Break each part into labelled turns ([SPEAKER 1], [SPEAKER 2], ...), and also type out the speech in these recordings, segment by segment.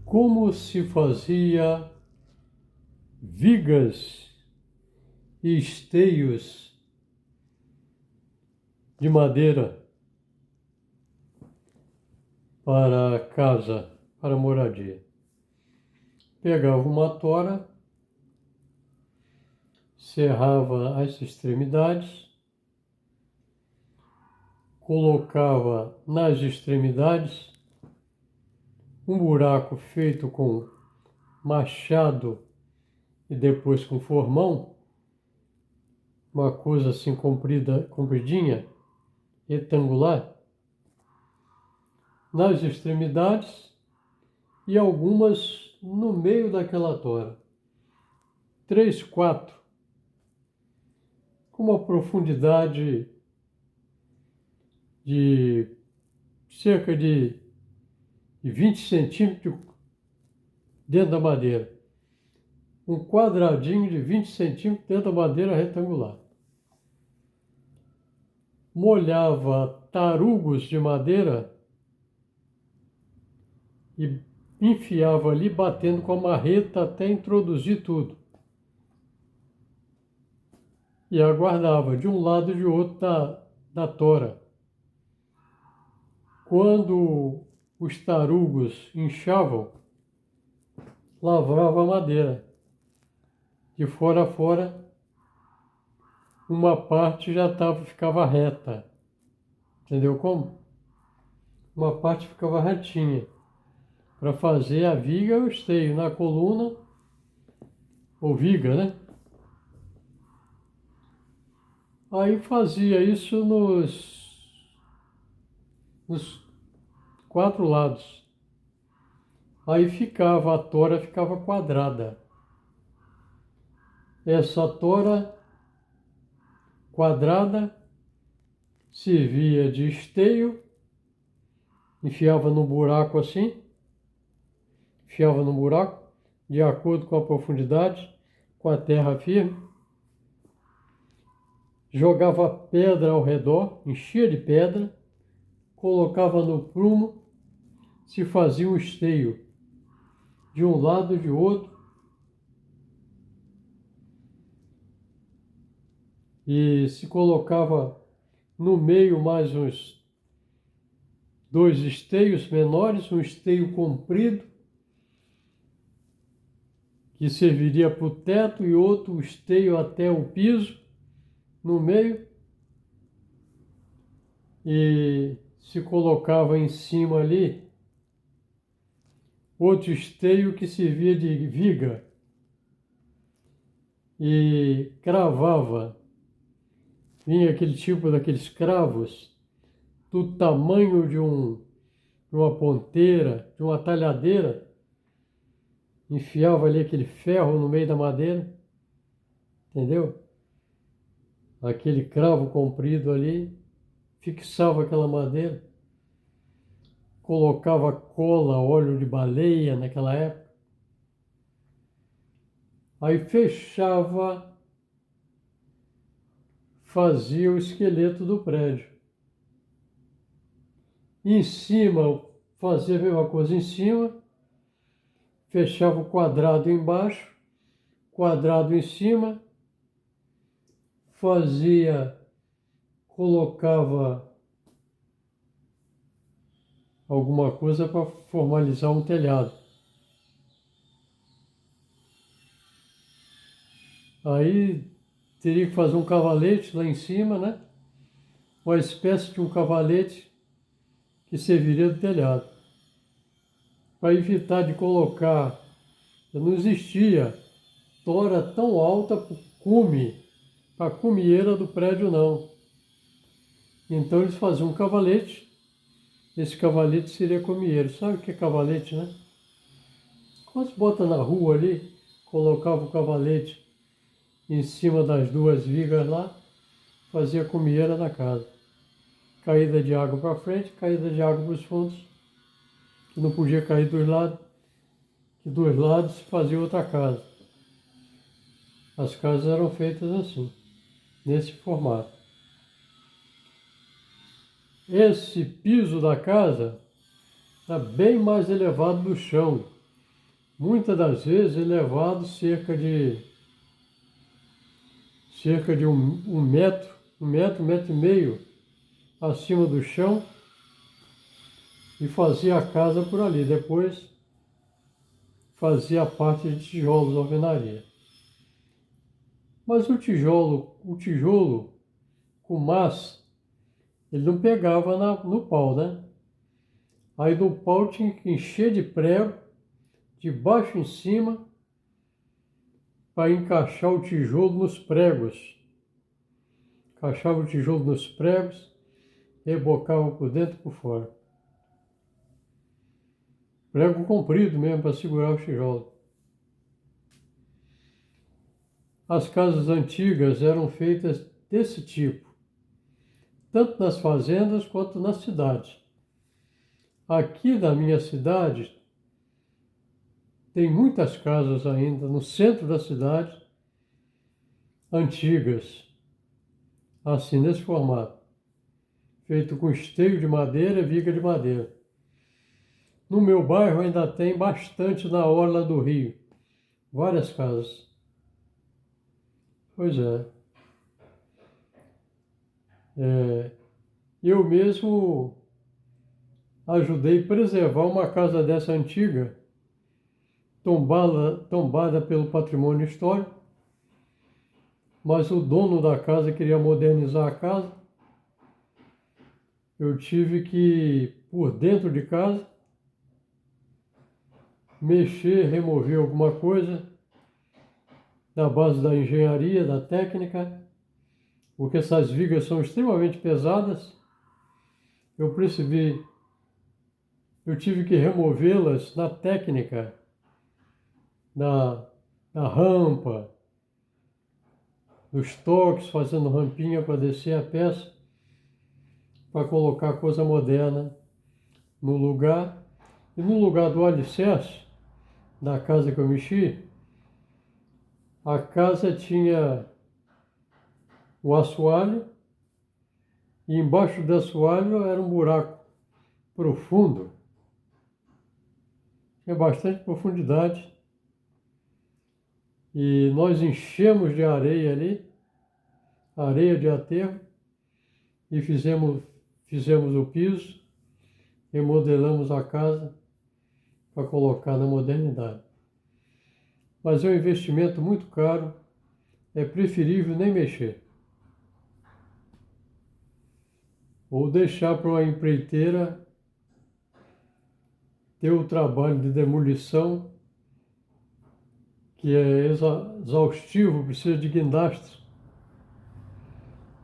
[SPEAKER 1] como se fazia vigas e esteios de madeira para casa, para moradia. Pegava uma tora, serrava as extremidades, colocava nas extremidades um buraco feito com machado e depois com formão, uma coisa assim comprida, compridinha, retangular, nas extremidades e algumas no meio daquela tora. 3, 4, com uma profundidade de cerca de 20 centímetros dentro da madeira. Um quadradinho de 20 centímetros dentro da madeira retangular. Molhava tarugos de madeira e enfiava ali, batendo com a marreta até introduzir tudo. E aguardava de um lado e de outro da tora. Quando os tarugos inchavam, lavrava a madeira. De fora a fora, uma parte já ficava reta. Entendeu como? Uma parte ficava retinha. Para fazer a viga e o esteio na coluna, ou viga, né? Aí fazia isso nos 4 lados. Aí a tora ficava quadrada. Essa tora quadrada servia de esteio, enfiava no buraco assim, enfiava no buraco, de acordo com a profundidade, com a terra firme, jogava pedra ao redor, enchia de pedra, colocava no prumo, se fazia um esteio de um lado e de outro, e se colocava no meio mais uns 2 esteios menores, um esteio comprido, que serviria para o teto, e outro esteio até o piso, no meio, e se colocava em cima ali outro esteio que servia de viga, e cravava, vinha aquele tipo daqueles cravos, do tamanho de uma ponteira, de uma talhadeira, enfiava ali aquele ferro no meio da madeira, entendeu? Aquele cravo comprido ali, fixava aquela madeira, colocava cola, óleo de baleia naquela época, aí fechava, fazia o esqueleto do prédio. Em cima, fazia a mesma coisa em cima, fechava o quadrado embaixo, quadrado em cima, colocava alguma coisa para formalizar um telhado. Aí teria que fazer um cavalete lá em cima, né? Uma espécie de um cavalete que serviria do telhado. Para evitar de colocar, não existia tora tão alta para a cumieira do prédio não. Então eles faziam um cavalete, esse cavalete seria comieiro. Sabe o que é cavalete, né? Quando se bota na rua ali, colocava o cavalete em cima das 2 vigas lá, fazia comieira na casa. Caída de água para frente, caída de água para os fundos, que não podia cair dos lados, que dos lados se fazia outra casa. As casas eram feitas assim, nesse formato. Esse piso da casa está bem mais elevado do chão, muitas das vezes elevado cerca de um metro, um metro e meio acima do chão, e fazia a casa por ali. Depois fazia a parte de tijolos, alvenaria. Mas o tijolo com massa, ele não pegava no pau, né? Aí no pau tinha que encher de prego, de baixo em cima, para encaixar o tijolo nos pregos. Encaixava o tijolo nos pregos, rebocava por dentro e por fora. Prego comprido mesmo para segurar o tijolo. As casas antigas eram feitas desse tipo, tanto nas fazendas quanto nas cidades. Aqui na minha cidade, tem muitas casas ainda no centro da cidade, antigas, assim nesse formato, feito com esteio de madeira e viga de madeira. No meu bairro ainda tem bastante na orla do rio, várias casas. Pois é. Eu mesmo ajudei a preservar uma casa dessa antiga, tombada pelo patrimônio histórico, mas o dono da casa queria modernizar a casa. Eu tive que, por dentro de casa, mexer, remover alguma coisa na base da engenharia, da técnica, porque essas vigas são extremamente pesadas. Eu tive que removê-las na técnica, na rampa, nos toques, fazendo rampinha para descer a peça, para colocar coisa moderna no lugar. E no lugar do alicerce da casa que eu mexi, a casa tinha o assoalho, e embaixo do assoalho era um buraco profundo. Tinha bastante profundidade. E nós enchemos de areia ali, areia de aterro, e fizemos o piso, remodelamos a casa para colocar na modernidade. Mas é um investimento muito caro, é preferível nem mexer. Ou deixar para uma empreiteira ter o trabalho de demolição, que é exaustivo, precisa de guindastre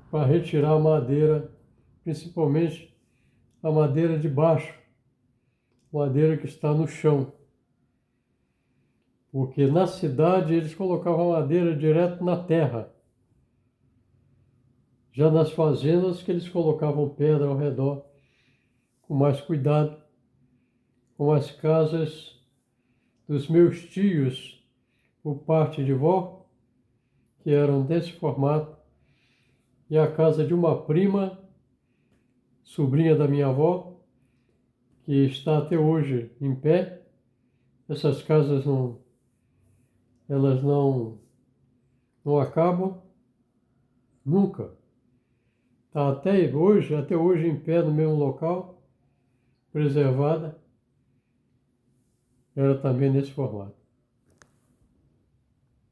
[SPEAKER 1] para retirar a madeira, principalmente a madeira de baixo, madeira que está no chão. Porque na cidade eles colocavam a madeira direto na terra. Já nas fazendas que eles colocavam pedra ao redor, com mais cuidado, como as casas dos meus tios, por parte de vó, que eram desse formato, e a casa de uma prima, sobrinha da minha avó, que está até hoje em pé. Essas casas elas não acabam nunca. Está até hoje em pé no mesmo local, preservada. Era também nesse formato.